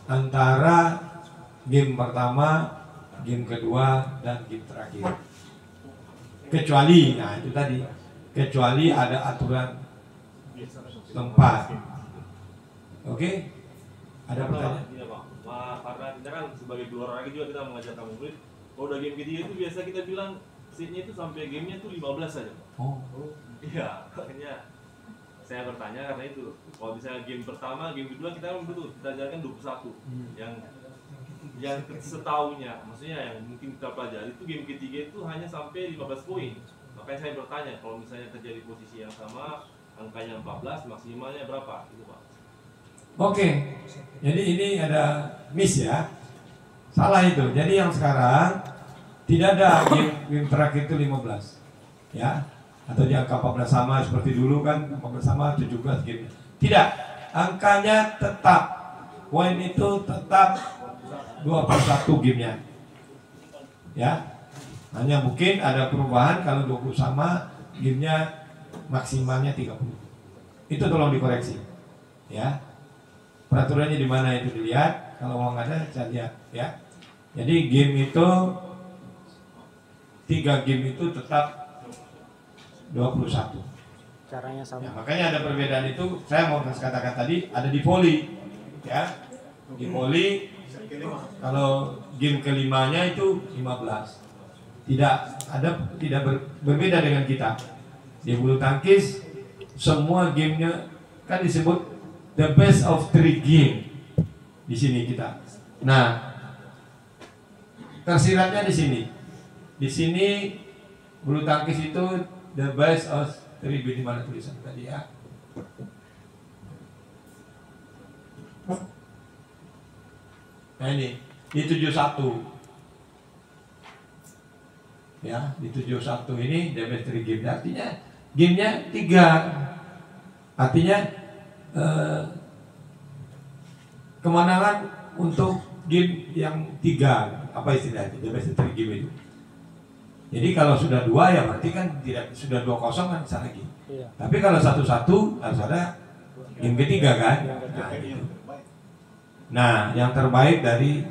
antara game pertama, game kedua, dan game terakhir. Kecuali, nah itu tadi, kecuali ada aturan tempat. Oke? Ada pertanyaan? Iya Pak, karena kita kan sebagai guru olahraga juga kita mengajarkan murid. Kalau udah game ketiga itu biasa kita bilang seatnya itu sampai gamenya itu 15 saja Pak. Oh. Iya, makanya saya bertanya karena itu. Kalau misalnya game pertama, game kedua kita kan betul kita ajarkan 21. Yang setahunya, maksudnya yang mungkin kita pelajari itu game ketiga itu hanya sampai 15 poin. Makanya saya bertanya, kalau misalnya terjadi posisi yang sama, angkanya 14, maksimalnya berapa? Gitu Pak. Oke, jadi ini ada miss ya. Salah itu. Jadi yang sekarang tidak ada game terakhir itu 15. Ya. Atau di angka 14 sama seperti dulu kan, 14 sama 17 game. Tidak. Angkanya tetap. Poin itu tetap 21 gamenya. Ya. Hanya mungkin ada perubahan kalau 20 sama, gamenya maksimalnya 30. Itu tolong dikoreksi. Ya. Peraturannya di mana itu dilihat. Kalau mau ada saya lihat ya. Jadi game itu 3 game itu tetap 21. Caranya sama. Ya, makanya ada perbedaan itu. Saya mau katakan tadi ada di voli ya. Di voli kalau game kelimanya itu 15. Tidak berbeda dengan kita. Di bulu tangkis semua gamenya kan disebut the best of 3 game di sini kita. Nah, tersiratnya di sini. Di sini bulu tangkis itu the best of 3 game. Di mana tulisan tadi ya? Nah ini di 71. Ya, di 71 ini the best 3 game. Artinya gamenya 3. Artinya kemenangan untuk game yang 3, apa istilahnya, the best 3 game itu. Jadi kalau sudah 2 ya berarti kan tidak, sudah 2-0 kan bisa lagi. Iya. Tapi kalau 1-1 harus ada game ketiga kan. Nah, gitu. Nah, yang terbaik dari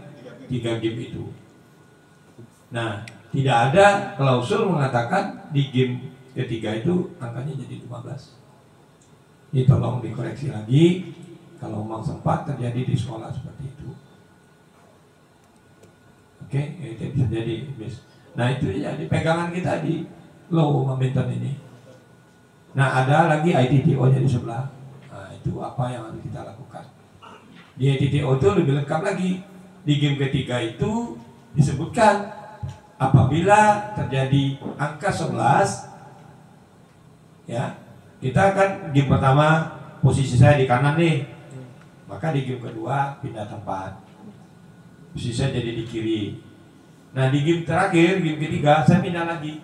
3 game itu. Nah, tidak ada klausul mengatakan di game ketiga itu angkanya jadi 15. Ini tolong dikoreksi lagi. Kalau memang sempat terjadi di sekolah seperti itu. Oke, itu bisa jadi. Nah itu ya di pegangan kita di low momentum ini. Nah ada lagi ITTO-nya di sebelah. Nah itu apa yang harus kita lakukan. Di ITTO itu lebih lengkap lagi. Di game ketiga itu disebutkan apabila terjadi angka 11, ya kita kan game pertama posisi saya di kanan nih, maka di game kedua pindah tempat, posisi saya jadi di kiri. Nah di game terakhir, game ketiga saya pindah lagi,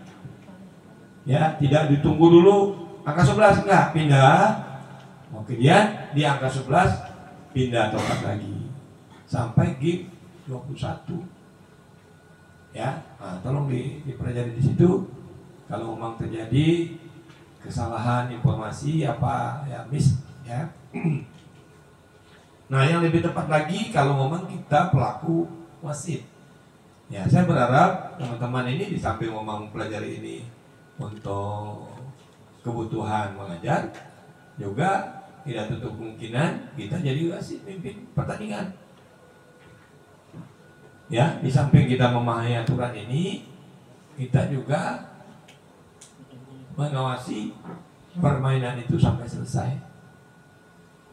ya tidak ditunggu dulu angka 11, enggak, pindah. Kemudian di angka 11 pindah tempat lagi sampai game 21. Ya, nah, tolong dipelajari di situ. Kalau memang terjadi kesalahan informasi apa ya miss ya. Nah yang lebih tepat lagi kalau memang kita pelaku wasit. Ya saya berharap teman-teman ini di samping memang pelajari ini untuk kebutuhan mengajar, juga tidak tutup kemungkinan kita jadi wasit pimpin pertandingan. Ya, di samping kita memahami aturan ini, kita juga mengawasi permainan itu sampai selesai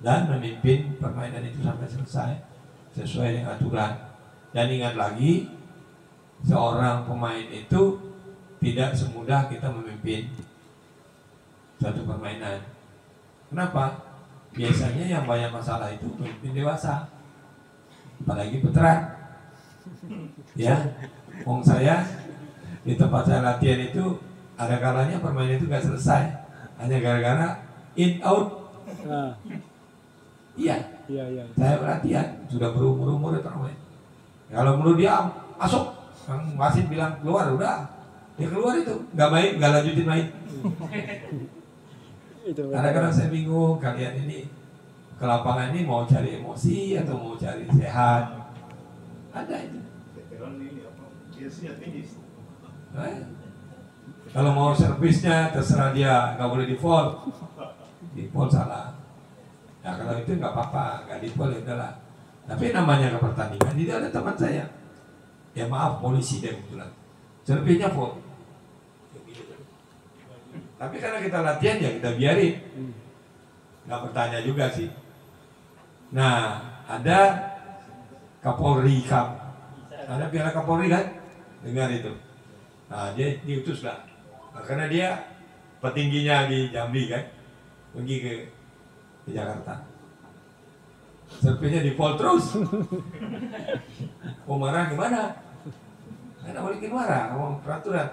dan memimpin permainan itu sampai selesai sesuai dengan aturan. Dan ingat lagi, seorang pemain itu tidak semudah kita memimpin suatu permainan. Kenapa? Biasanya yang banyak masalah itu pemimpin dewasa, apalagi veteran. Ya, wong saya di tempat saya latihan itu ada kalanya permainan itu gak selesai hanya gara-gara in out. Iya. Saya latihan sudah berumur-umur itu namanya. Kalau menurut dia masuk, wasit bilang keluar, udah dia keluar itu, nggak main, nggak lanjutin main. Kadang-kadang saya bingung, kalian ini ke lapangan ini mau cari emosi atau mau cari sehat, ada itu. Kalau mau servisnya terserah dia, nggak boleh di fault salah. Ya kalau itu nggak apa-apa, nggak di fault ya udahlah. Tapi namanya ke pertandingan, itu ada teman saya. Ya maaf, polisi dia kebetulan. Servisnya fault. Tapi karena kita latihan ya kita biarin. Nggak bertanya juga sih. Nah, ada Kapolri Cup. Ada piala Kapolri kan? Dengar itu. Nah, dia diutus lah. Nah, karena dia petingginya di Jambi kan, pergi ke Jakarta. Servisnya di fault terus. Mau marah gimana? Karena balikin marah, ngomong peraturan.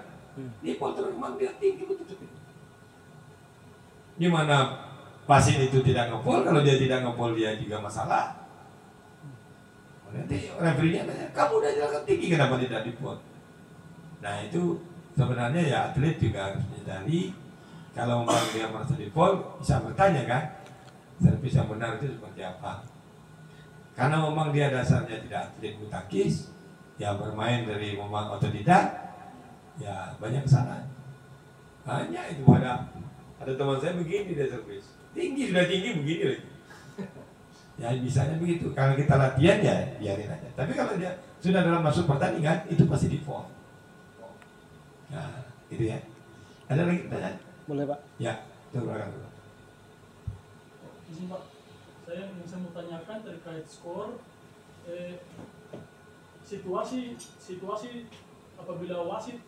Di fault terus, memang dia tinggi betul. Gimana pasien itu tidak ngepol, kalau dia tidak ngepol dia juga masalah. Nanti referee-nya tanya, kamu udah jalan tinggi kenapa tidak dipol? Nah itu sebenarnya ya atlet juga harus menyadari kalau memang dia merasa dipol bisa bertanya kan, servis yang benar itu seperti apa? Karena memang dia dasarnya tidak atlet bulu tangkis, ya bermain dari memang otodidak, ya banyak kesalahan. Hanya itu ada teman saya begini dia servis, sudah tinggi begini lagi. Ya bisanya begitu. Kalau kita latihan ya biarin aja. Tapi kalau dia sudah dalam masuk pertandingan itu pasti di fault. Nah, itu ya. Ada lagi pertanyaan? Boleh Pak? Ya, coba dulu. Izin Pak, saya mau tanyakan terkait skor. Situasi apabila wasit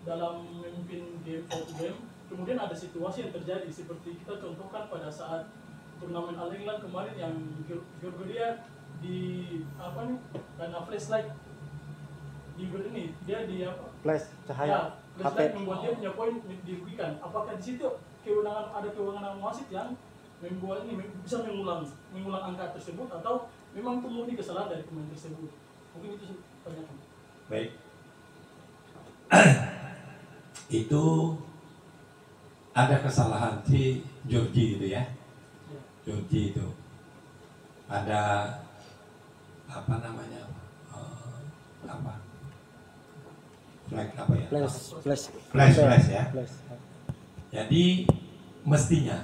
dalam memimpin game kemudian ada situasi yang terjadi seperti kita contohkan pada saat turnamen All England kemarin yang Georgia di apa nih karena flashlight di ini dia di apa Flash cahaya flashlight HP. membuat dia punya poin dirugikan. Apakah di situ ada kewenangan wasit yang membuat ini bisa mengulang angka tersebut atau memang itu murni kesalahan dari pemain tersebut? Mungkin itu pertanyaan. Baik. Itu ada kesalahan si Georgie gitu ya. Georgie itu ada apa namanya apa flag apa ya? Flash ya. Jadi mestinya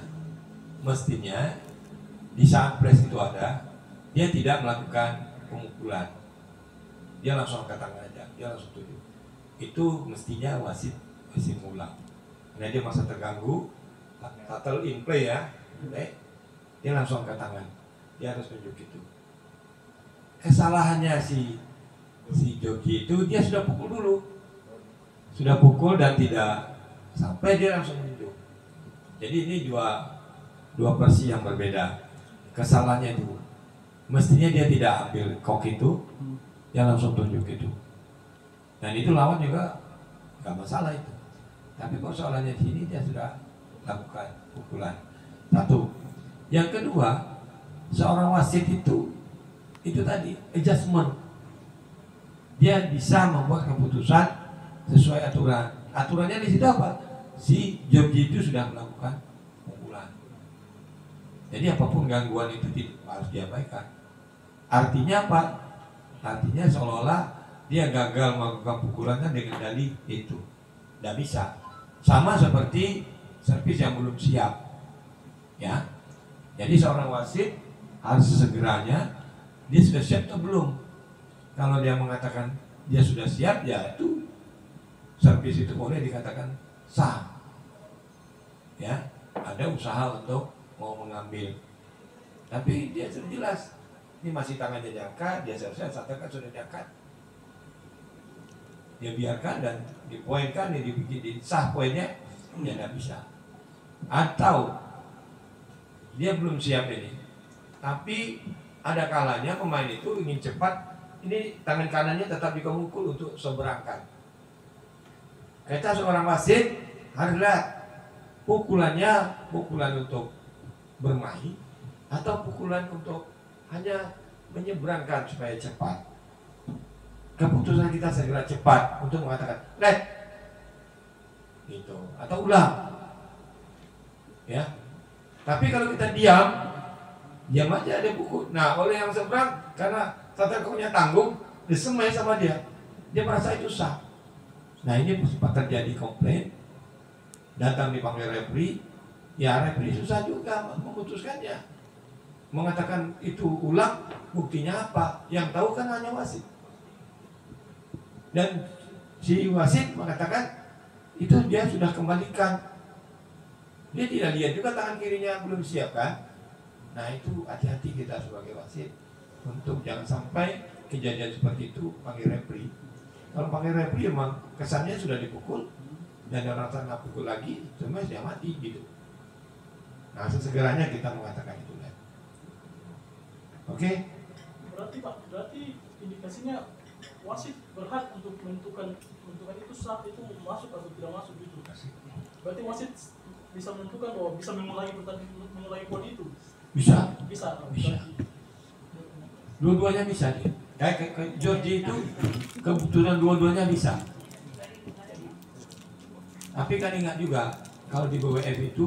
di saat flash itu ada, dia tidak melakukan pemukulan, dia langsung angkat tangan aja, dia langsung tujuh. Itu mestinya wasit mengulang. Karena dia masa terganggu, total in play ya, dia langsung angkat tangan, dia harus tunjuk itu. Kesalahannya si Jogi itu dia sudah pukul dan tidak sampai dia langsung menunjuk. Jadi ini dua versi yang berbeda. Kesalahannya itu mestinya dia tidak ambil kok itu, dia langsung tunjuk itu. Dan itu lawan juga nggak masalah itu. Tapi persoalannya di sini dia sudah lakukan pukulan. Satu. Yang kedua, seorang wasit itu tadi adjustment. Dia bisa membuat keputusan sesuai aturan. Aturannya di situ apa? Si Georgie itu sudah melakukan pukulan. Jadi apapun gangguan itu harus diabaikan. Artinya apa? Artinya seolah-olah dia gagal melakukan pukulannya dengan dalih itu. Tidak bisa. Sama seperti servis yang belum siap. Ya. Jadi seorang wasit harus segeranya dia sudah siap atau belum. Kalau dia mengatakan dia sudah siap, ya itu servis itu boleh dikatakan sah. Ya, ada usaha untuk mau mengambil. Tapi dia sudah jelas, ini masih tangannya diangkat, dia selesai, satu kan sudah diangkat. Dia biarkan dan dipoinkan, dia dibikin di sah poinnya, dia tidak bisa. Atau dia belum siap ini, tapi ada kalanya pemain itu ingin cepat, ini tangan kanannya tetap dikemukul untuk seberangkat. Kita seorang wasit harus lihat pukulannya pukulan untuk bermain atau pukulan untuk hanya menyeberangkan supaya cepat. Keputusan kita segera cepat untuk mengatakan let gitu atau ulang ya. Tapi kalau kita diam Diam aja dia pukul. Nah, oleh yang seberang karena strikernya tanggung, disemai sama dia. Dia merasa itu sah. Nah, ini sempat terjadi komplain. Datang dipanggil referee, ya referee susah juga memutuskannya. Mengatakan itu ulang, buktinya apa? Yang tahu kan hanya wasit. Dan si wasit mengatakan itu dia sudah kembalikan. Dia tidak lihat juga tangan kirinya belum siap kan? Nah itu hati-hati kita sebagai wasit untuk jangan sampai kejadian seperti itu panggil referee. Kalau panggil referee memang kesannya sudah dipukul dan orang sana pukul lagi, cuma dia mati gitu. Nah sesegeranya kita mengatakan itu kan. Oke? Berarti Pak, indikasinya wasit berhak untuk menentukan itu sah, itu masuk atau tidak masuk gitu. Berarti wasit bisa menentukan bahwa bisa memulai poin itu. Bisa. Bisa. Dua-duanya bisa nih. Kayak Georgie itu kebetulan dua-duanya bisa. Tapi kan ingat juga kalau di WWF itu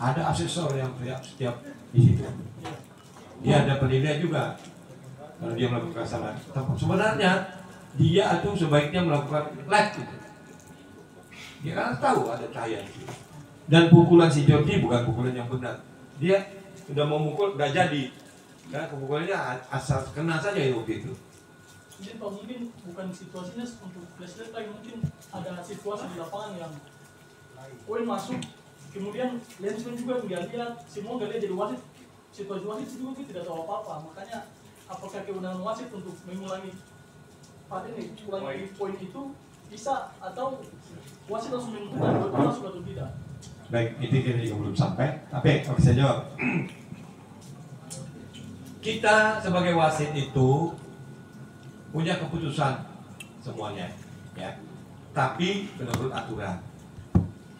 ada asesor yang setiap di situ. Dia ada penilaian juga kalau dia melakukan kesalahan. Tapi sebenarnya dia itu sebaiknya melakukan lag gitu. Dia kan tahu ada cahaya di situ. Dan pukulan si Georgie bukan pukulan yang benar. Dia sudah mau mukul, nggak jadi. Karena pukulannya asal kena saja itu gitu. Mungkin Pak, mungkin bukan situasinya untuk flashlight, tapi mungkin ada situasi di lapangan yang poin masuk, kemudian linesman juga nggak lihat, semua nggak lihat jadi wasit. Situasi wasit juga tidak tahu apa-apa. Makanya apakah kewenangan wasit untuk mengulangi poin itu bisa, atau wasit langsung menentukan bahwa masuk atau tidak? Baik, itu kita juga belum sampai. Tapi kalau saya jawab, kita sebagai wasit itu punya keputusan semuanya, ya. Tapi menurut aturan,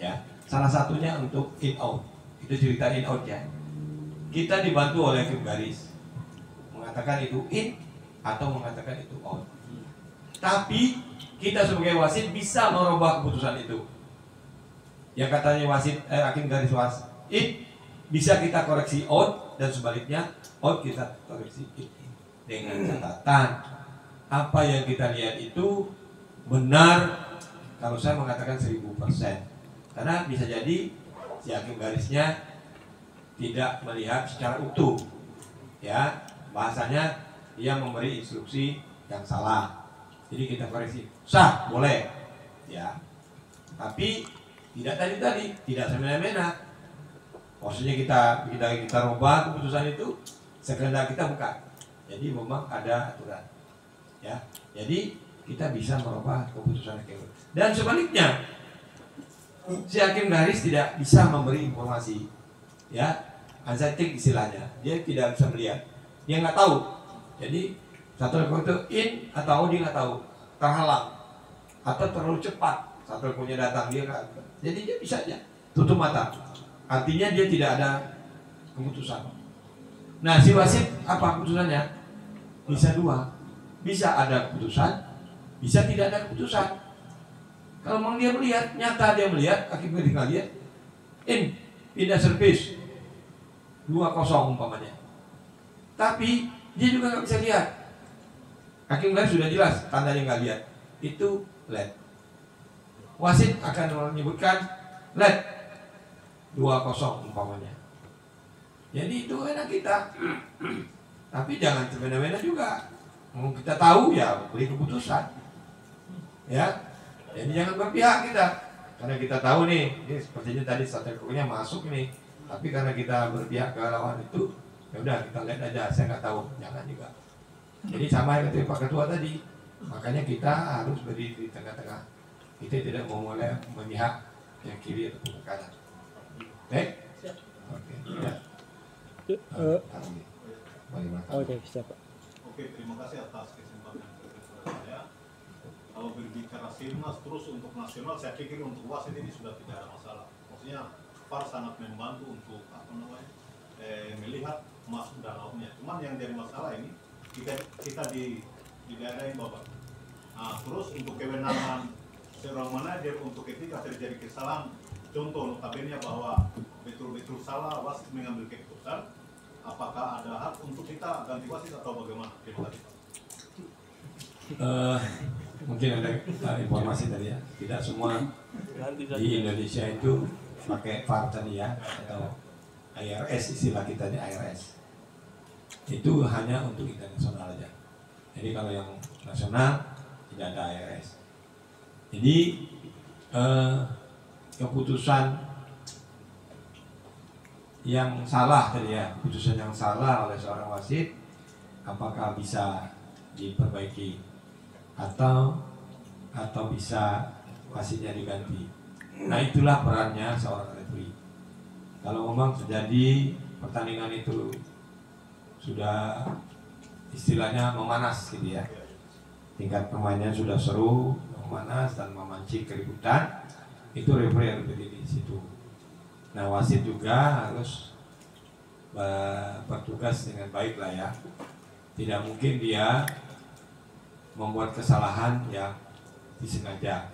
ya. Salah satunya untuk in out. Itu cerita in out ya. Kita dibantu oleh hakim garis mengatakan itu in atau mengatakan itu out. Tapi kita sebagai wasit bisa merubah keputusan itu. Yang katanya wasit hakim garis wasit in, bisa kita koreksi out, dan sebaliknya out kita koreksi in. Dengan catatan apa yang kita lihat itu benar. Kalau saya mengatakan 1000%, karena bisa jadi si hakim garisnya tidak melihat secara utuh, ya, bahasanya dia memberi instruksi yang salah. Jadi kita koreksi, sah, boleh, ya. Tapi tidak tadi tidak semena-mena. Maksudnya kita rubah keputusan itu sekehendak kita, bukan. Jadi memang ada aturan, ya. Jadi kita bisa merubah keputusan hakim. Dan sebaliknya, si hakim garis tidak bisa memberi informasi, ya, unsighted istilahnya. Dia tidak bisa melihat, dia nggak tahu. Jadi satu rekor itu in atau out dia nggak tahu, terhalang atau terlalu cepat. Satu rekornya datang dia nggak, jadi dia bisa aja tutup mata. Artinya dia tidak ada keputusan. Nah si wasit apa keputusannya? Bisa dua, bisa ada keputusan, bisa tidak ada keputusan. Kalau memang dia melihat, nyata dia melihat, akibat dia lihat, in, pindah servis 2-0 umpamanya. Tapi dia juga nggak bisa lihat. Hakim garis sudah jelas tandanya nggak lihat, itu LED. Wasit akan menyebutkan LED 2-0 umpamanya. Jadi itu enak kita. Tapi jangan semena-mena juga. Mau kita tahu ya beri keputusan, ya. Jadi jangan berpihak kita, karena kita tahu nih, ini sepertinya tadi strateginya masuk nih. Tapi karena kita berpihak ke lawan itu, ya udah kita lihat aja. Saya nggak tahu, jangan juga. Jadi sama yang Pak Ketua tadi, makanya kita harus berdiri di tengah-tengah. Kita tidak mau mulai memihak yang kiri atau ke kanan. Baik? Oke. Ya. Oke, siap Pak. Oke, terima kasih atas kesempatan saya. Kalau berbicara Sirnas terus untuk nasional, saya pikir untuk wasit ini sudah tidak ada masalah. Maksudnya VAR sangat membantu untuk melihat masuk dan outnya. Cuman yang jadi masalah ini kita di daerah ini Bapak. Nah, terus untuk kewenangan seorang manajer untuk ketika terjadi kesalahan, contoh notabene bahwa betul-betul salah wasit mengambil keputusan, apakah ada hak untuk kita ganti wasit atau bagaimana? Terima kasih. Mungkin ada informasi tadi ya, tidak semua di Indonesia itu pakai VAR tadi ya, atau IRS, istilah kita ini IRS. Itu hanya untuk internasional aja. Jadi kalau yang nasional tidak ada IRS. Jadi keputusan yang salah tadi ya, keputusan yang salah oleh seorang wasit, apakah bisa diperbaiki atau bisa wasitnya diganti. Nah itulah perannya seorang referee. Kalau memang terjadi pertandingan itu sudah istilahnya memanas gitu ya, tingkat permainannya sudah seru, memanas dan memancing keributan, itu referee yang berdiri di situ. Nah wasit juga harus bertugas dengan baik lah ya. Tidak mungkin dia membuat kesalahan yang disengaja,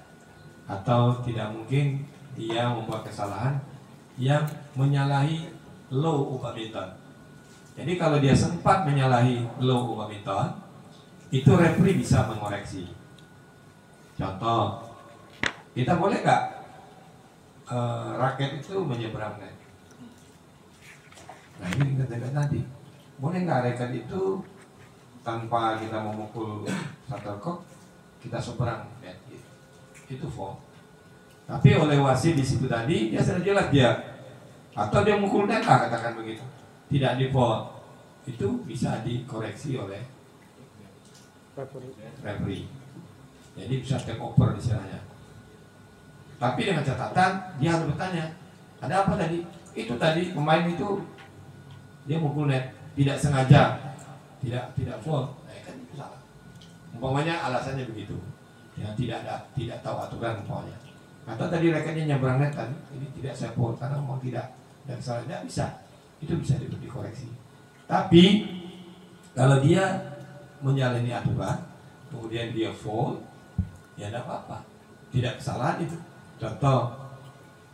atau tidak mungkin dia membuat kesalahan yang menyalahi law badminton. Jadi kalau dia sempat menyalahi law badminton, itu referee bisa mengoreksi. Contoh, kita boleh nggak raket itu menyeberang net? Nah ini kita lihat nanti, boleh nggak raket itu tanpa kita memukul shuttlecock kita seberang net? Itu foul. Tapi oleh wasit di situ tadi dia sudah jelas dia, atau dia mukul net lah katakan begitu, tidak di foul, itu bisa dikoreksi oleh referee. Jadi bisa take over istilahnya. Tapi dengan catatan dia harus bertanya, ada apa tadi? Itu tadi pemain itu dia mukul net, tidak sengaja, tidak foul. Nah, kan itu salah. Umpamanya alasannya begitu. Ya, tidak tahu aturan umpamanya. Atau tadi raketnya nyebrang net tadi, ini tidak saya foul karena mau tidak dan salah, tidak bisa. Itu bisa dikoreksi. Tapi kalau dia menjalani aturan, kemudian dia foul, ya tidak apa-apa, tidak kesalahan itu. Contoh,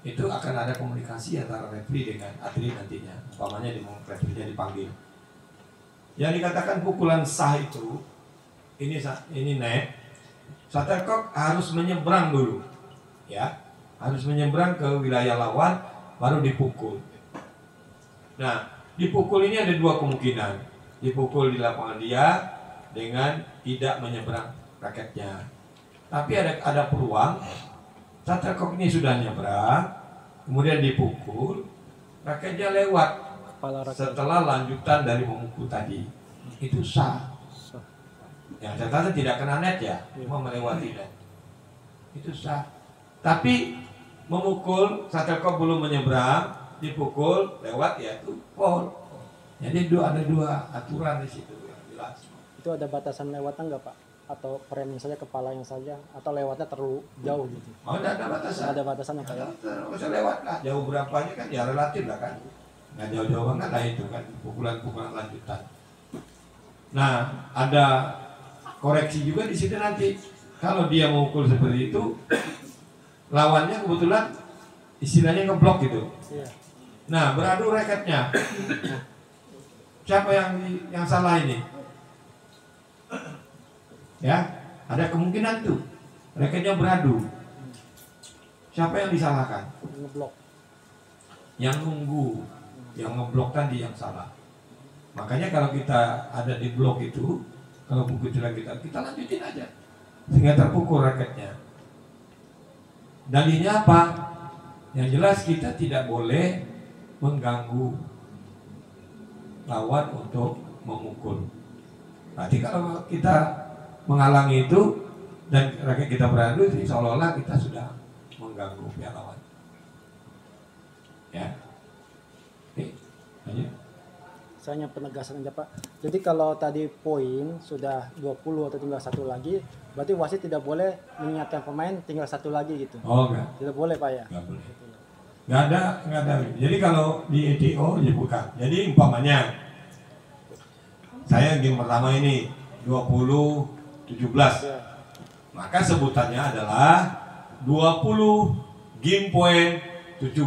itu akan ada komunikasi antara referee dengan atlet nantinya. Umpamanya referee-nya dipanggil. Yang dikatakan pukulan sah itu, ini net, shuttlecock harus menyeberang dulu, ya, harus menyeberang ke wilayah lawan, baru dipukul. Nah, dipukul ini ada dua kemungkinan, dipukul di lapangan dia dengan tidak menyeberang raketnya. Tapi ada peluang shuttlecock ini sudah nyebrang, kemudian dipukul, raketnya lewat setelah lanjutan dari memukul tadi, itu sah. Yang catatan tidak kena net ya, cuma melewati net, itu sah. Tapi memukul shuttlecock belum menyeberang, dipukul lewat ya itu foul. Jadi ada dua aturan di situ yang jelas. Itu ada batasan lewatnya nggak Pak? Atau frame saja, kepalanya saja, atau lewatnya terlalu jauh gitu? Oh, ada batasan. Ada batasannya Pak ya? Bisa lewat lah, jauh berapanya kan ya relatif lah kan. Nggak jauh-jauh banget lah itu kan, pukulan-pukulan lanjutan. Nah, ada koreksi juga di situ nanti. Kalau dia memukul seperti itu, lawannya kebetulan istilahnya ngeblok gitu. Iya. Nah, beradu raketnya. Siapa yang salah ini? Ya, ada kemungkinan tuh raketnya beradu. Siapa yang disalahkan? Ngeblok. Yang nunggu, yang ngeblok tadi yang salah. Makanya kalau kita ada di blok itu, kalau buku celah kita lanjutin aja sehingga terpukul raketnya. Dalilnya apa? Yang jelas kita tidak boleh mengganggu lawan untuk memukul. Berarti kalau kita menghalangi itu dan raket kita beradu, seolah-olah kita sudah mengganggu pihak lawan. Ya. Oke, lanjut. Saya hanya penegasan aja Pak. Jadi kalau tadi poin sudah 20 atau tinggal satu lagi, berarti wasit tidak boleh mengingatkan pemain tinggal satu lagi gitu? Oh enggak. Tidak boleh Pak ya? Enggak boleh. Enggak ada. Jadi kalau di ETO ya bukan. Jadi umpamanya saya game pertama ini 20-17. Maka sebutannya adalah 20 game point 17.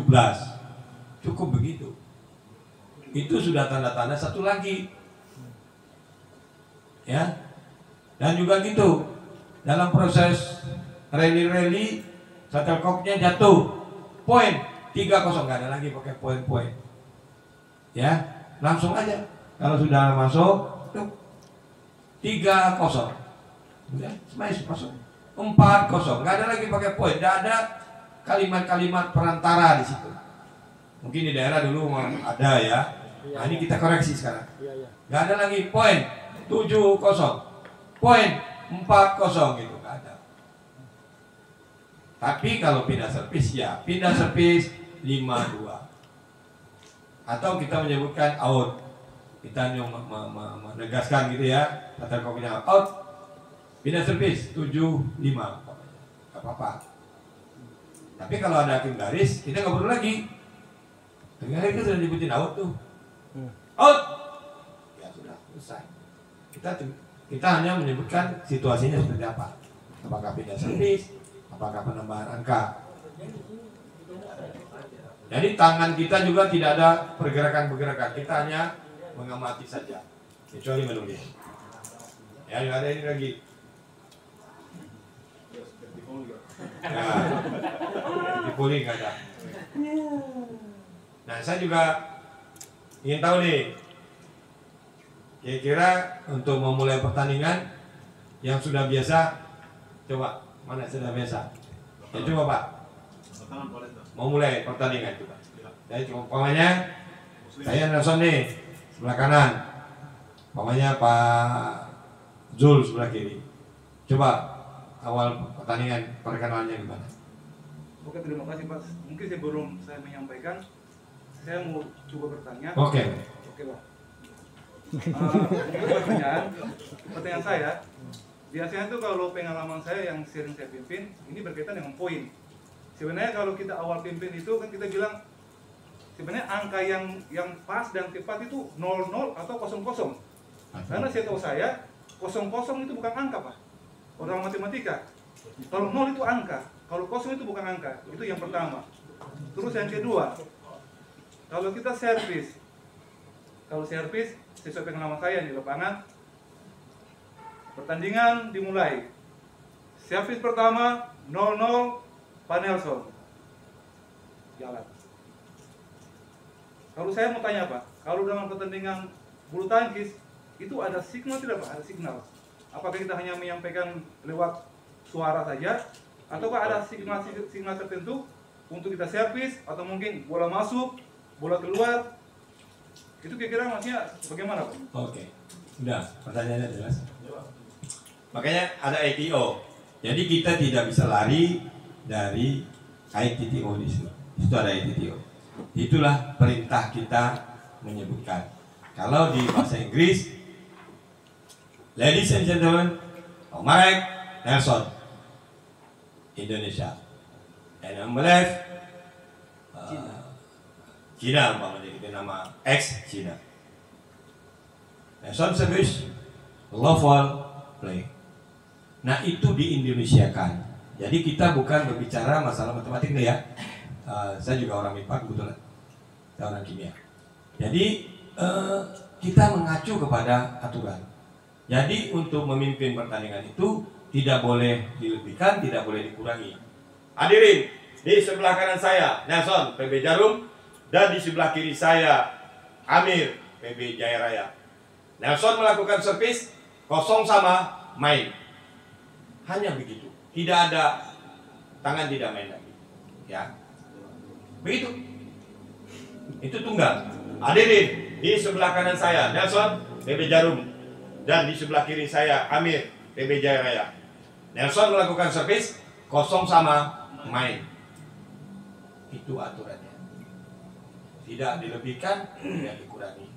Cukup begitu. itu sudah tanda-tanda satu lagi. Ya. Dan juga gitu, dalam proses rally shuttlecocknya jatuh, poin 3-0, nggak ada lagi pakai poin-poin. Ya, langsung aja. Kalau sudah masuk, tuh 3-0, udah smash masuk. 4-0, nggak ada lagi pakai poin, nggak ada kalimat-kalimat perantara di situ. Mungkin di daerah dulu ada ya. Nah, ini kita koreksi sekarang. Nggak ada lagi poin 7-0, poin 4-0 gitu, nggak ada. Tapi kalau pindah servis ya pindah servis 5-2. Atau kita menyebutkan out. Kita menegaskan gitu ya, shuttlecocknya out, pindah servis 7-5, nggak apa-apa. Tapi kalau ada hakim garis, kita nggak perlu lagi. Hakim garis kan sudah dibutin out tuh, out, ya sudah selesai. Kita hanya menyebutkan situasinya seperti apa. Apakah pindah servis, apakah penambahan angka. Jadi tangan kita juga tidak ada pergerakan-pergerakan. Kita hanya mengamati saja, kecuali menulis. Ya, nggak ada ini lagi. Ya, dipulih nggak ada. Nah, saya juga ingin tahu nih, kira-kira untuk memulai pertandingan yang sudah biasa, coba mana sudah biasa? Ya coba Pak, mau mulai pertandingan coba. Jadi umpamanya saya Nelson nih sebelah kanan, umpamanya Pak Zul sebelah kiri. Coba awal pertandingan perkenalannya gimana? Oke, terima kasih Pak. Mungkin sebelum saya menyampaikan, saya mau coba bertanya. Oke Pak. Pertanyaan saya, biasanya tuh kalau pengalaman saya yang sering saya pimpin, ini berkaitan dengan poin. Sebenarnya kalau kita awal pimpin itu kan kita bilang, sebenarnya angka yang pas dan tepat itu 00 atau 00. Karena saya tahu saya, 00 itu bukan angka Pak. Orang matematika. Kalau 0 itu angka, kalau 0 itu bukan angka. Itu yang pertama. Terus yang kedua, kalau kita servis, sesuai pengalaman saya di lapangan, pertandingan dimulai. Servis pertama 0-0 Pak Nelson. Jalan. Kalau saya mau tanya Pak, kalau dalam pertandingan bulu tangkis itu ada signal tidak Pak? Ada signal. Apakah kita hanya menyampaikan lewat suara saja, ataukah ada signal tertentu untuk kita servis, atau mungkin bola masuk, bola keluar? Itu kira-kira maksudnya bagaimana Pak? Oke, udah pertanyaannya jelas. Makanya ada ITO. Jadi kita tidak bisa lari dari ITTO di situ. Itu ada ITTO. Itulah perintah kita menyebutkan. Kalau di bahasa Inggris, ladies and gentlemen, Marek Nelson, Indonesia. And on the left, Cina, umpamanya itu nama X Cina. Nelson service, love all, play. Nah itu diindonesiakan. Jadi kita bukan berbicara masalah matematik nih ya. Saya juga orang MIPA kebetulan, saya orang kimia. Jadi kita mengacu kepada aturan. Jadi untuk memimpin pertandingan itu tidak boleh dilebihkan, tidak boleh dikurangi. Hadirin, di sebelah kanan saya Nelson PB Jarum, dan di sebelah kiri saya Amir PB Jaya Raya. Nelson melakukan servis, kosong sama main. Hanya begitu. Tidak ada tangan tidak main lagi. Ya. Begitu. Itu tunggal. Hadirin, di sebelah kanan saya Nelson PB Jarum, dan di sebelah kiri saya Amir PB Jaya Raya. Nelson melakukan servis, kosong sama main. Itu aturannya. Tidak dilebihkan, tidak dikurangi.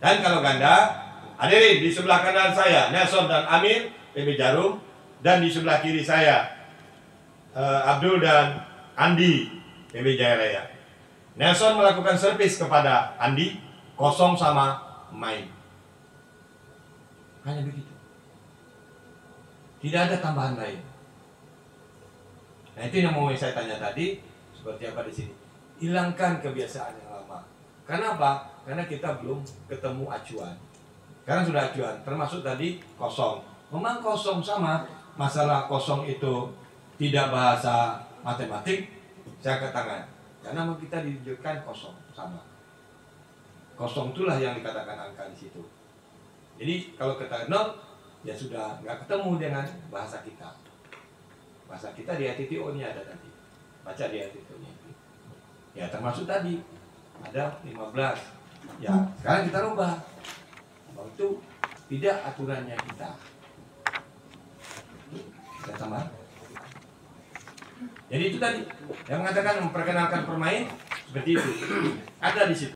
Dan kalau ganda, hadirin di sebelah kanan saya Nelson dan Amir PB Jarum, dan di sebelah kiri saya Abdul dan Andi PB Jaya Raya. Nelson melakukan servis kepada Andi, kosong sama main. Hanya begitu. Tidak ada tambahan lain. Nah itu yang mau saya tanya tadi, seperti apa di sini. Hilangkan kebiasaan yang lama. Karena apa? Karena kita belum ketemu acuan. Karena sudah acuan, termasuk tadi kosong. Memang kosong sama, masalah kosong itu tidak bahasa matematik, saya angkat tangan. Karena kita ditunjukkan kosong sama. Kosong itulah yang dikatakan angka di situ. Jadi kalau kita nol, ya sudah nggak ketemu dengan bahasa kita. Bahasa kita di ATTO-nya ada tadi. Baca di ATTO-nya. Ya termasuk tadi ada 15. Ya sekarang kita rubah. Bahwa itu tidak aturannya kita. Kita tambah. Jadi itu tadi yang mengatakan memperkenalkan permain seperti itu. Ada di situ.